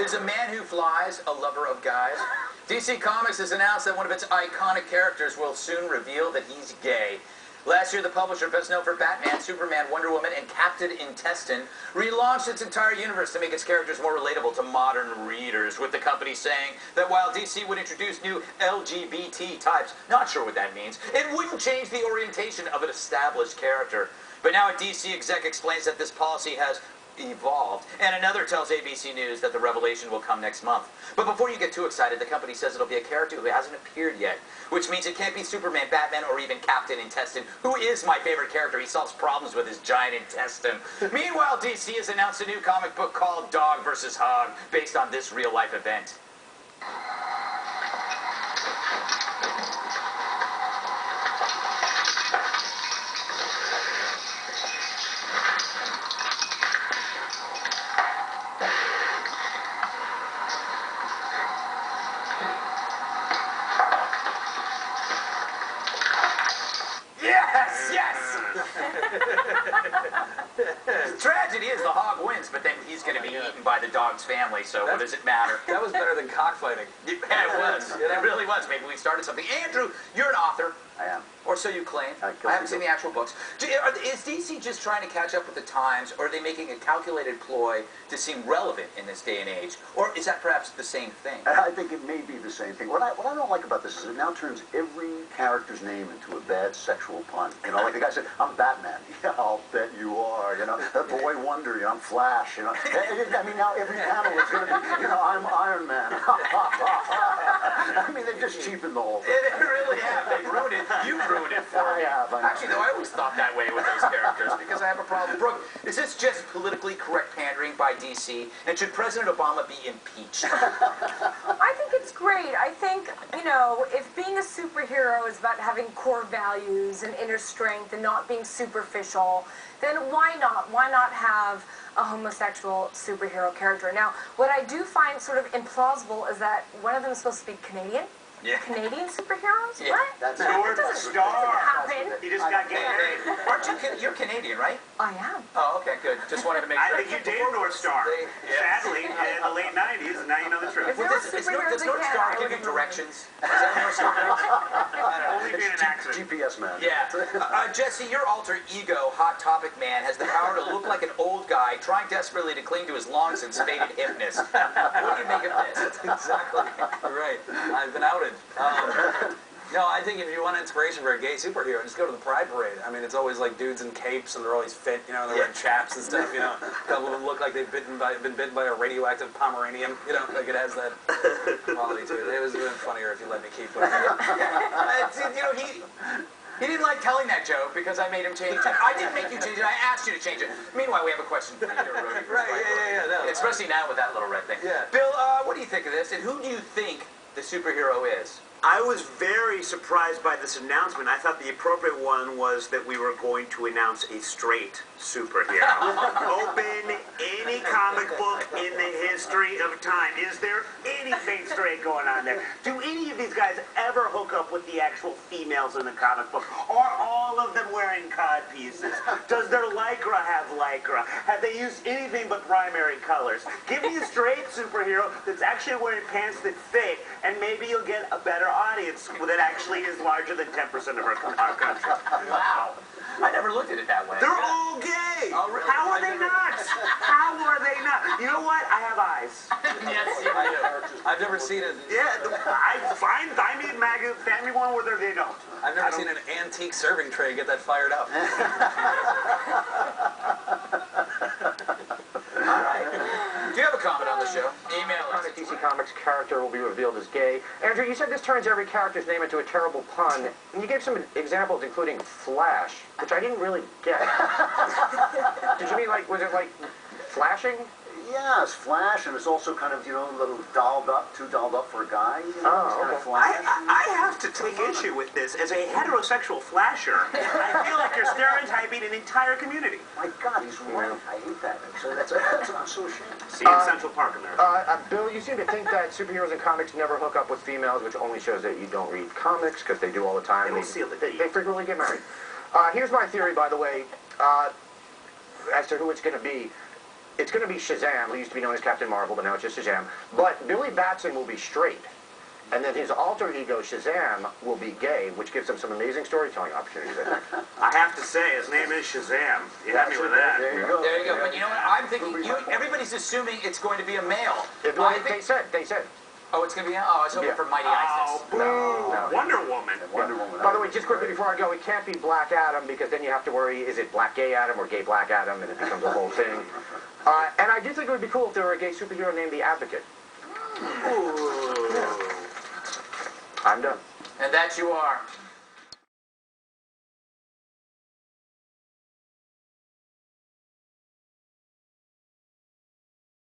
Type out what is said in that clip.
is a man who flies, a lover of guys. DC Comics has announced that one of its iconic characters will soon reveal that he's gay. Last year, the publisher, best known for Batman, Superman, Wonder Woman, and Captain Intestine, relaunched its entire universe to make its characters more relatable to modern readers, with the company saying that while DC would introduce new LGBT types, not sure what that means, it wouldn't change the orientation of an established character. But now a DC exec explains that this policy has evolved, and another tells ABC News that the revelation will come next month. But before you get too excited, the company says it'll be a character who hasn't appeared yet, which means it can't be Superman, Batman, or even Captain Intestine, who is my favorite character. He solves problems with his giant intestine. Meanwhile, DC has announced a new comic book called Dog vs. Hog, based on this real-life event. The tragedy is the hog wins, but then he's going to be eaten by the dog's family, so what does it matter? That was better than cockfighting. Yeah, it was. It really was. Maybe we started something. Andrew, you're an author. I am. Or so you claim. I haven't seen the actual books. Is DC just trying to catch up with the times, or are they making a calculated ploy to seem relevant in this day and age? Or is that perhaps the same thing? I think it may be the same thing. What I don't like about this is it now turns every character's name into a bad sexual pun. You know, like the guy said, I'm Batman. Yeah, I'll bet you are. You know, Boy Wonder, you know, I'm Flash. You know, I mean, now every panel is going to be, you know, I'm Iron Man. I mean, they've just cheapened the whole thing. They really have. They've ruined it. You've ruined it for me. Actually, though, I always thought that way with those characters because I have a problem. Brooke, is this just politically correct pandering by DC? And should President Obama be impeached? I think it's great. I think, you know, if being a superhero is about having core values and inner strength and not being superficial, then why not? Why not have a homosexual superhero character? Now, what I do find sort of implausible is that one of them is supposed to be Canadian. Yeah. Canadian superheroes? Yeah. What? That's That doesn't happen. He just got gay married. Aren't you? You're Canadian, right? I am. Oh, okay, good. Just wanted to make I sure. think you dated North Star. Sadly, in the late 90s, and now you know the truth. If there were Does superheroes in North Star Canada, give you directions? Is that what North Star does? Only being an accident. GPS man. Yeah. Jesse, your alter ego, Hot Topic Man, has the power to look like an old guy trying desperately to cling to his long since faded hipness. What do you make of this? Exactly. You're right. I've been outed. No, I think if you want inspiration for a gay superhero, just go to the Pride Parade. I mean, it's always like dudes in capes and they're always fit, you know, they're wearing chaps and stuff, you know. A couple of them look like they've been bitten by a radioactive Pomeranian, you know, like it has that quality to it. It would have been funnier if you let me keep putting it. You know, he didn't like telling that joke because I made him change it. I didn't make you change it. I asked you to change it. Meanwhile, we have a question for you, Rody. Right, yeah. No, especially now with that little red thing. Yeah. Bill, what do you think of this? And who do you think the superhero is? I was very surprised by this announcement. I thought the appropriate one was that we were going to announce a straight superhero. Open any comic book in the history of time. Is there anything straight going on there? Do any of these guys ever hook up with the actual females in the comic book? Are all of them wearing cod pieces? Does their Lycra have Lycra? Have they used anything but primary colors? Give me a straight superhero that's actually wearing pants that fit, and maybe you'll get a better audience that actually is larger than 10% of our country. Wow. I never looked at it that way. They're all gay. Oh, really? How are they not? How are they not? You know what? I have eyes. Yes, you do. I've never seen it. Yeah, find me one where they don't. I've never seen an antique serving tray get that fired up. Do you have a comment on the show? Email us. DC Comics character will be revealed as gay. Andrew, you said this turns every character's name into a terrible pun, and you gave some examples, including Flash, which I didn't really get. Did you mean, like, was it like flashing? Yeah, it's Flash, and it's also kind of, you know, a little dolled up, too dolled up for a guy. You know, Oh, it's kind okay. of Flash. I have to take issue with this. As a heterosexual flasher, I feel like you're stereotyping an entire community. My God, he's right. I hate that. So that's I'm so ashamed. See you in Central Park, America. Bill, you seem to think that superheroes in comics never hook up with females, which only shows that you don't read comics, because they do all the time. They will seal the deal. They frequently get married. Here's my theory, by the way, as to who it's going to be. it's going to be Shazam, who used to be known as Captain Marvel, but now it's just Shazam. But Billy Batson will be straight. And then his alter ego, Shazam, will be gay, which gives him some amazing storytelling opportunities, I think. I have to say, his name is Shazam. You had me with that. There you go. There you go. But you know what? I'm thinking, everybody's assuming it's going to be a male. They said. Oh, it's going to be, oh, I was hoping for Mighty Oh, Isis. boo! No. Wonder Woman. Wonder Woman. By the way, just quickly before I go, it can't be Black Adam, because then you have to worry, is it Black Gay Adam or Gay Black Adam, and it becomes a whole thing. And I do think it would be cool if there were a gay superhero named the Advocate. Ooh. I'm done. And that you are.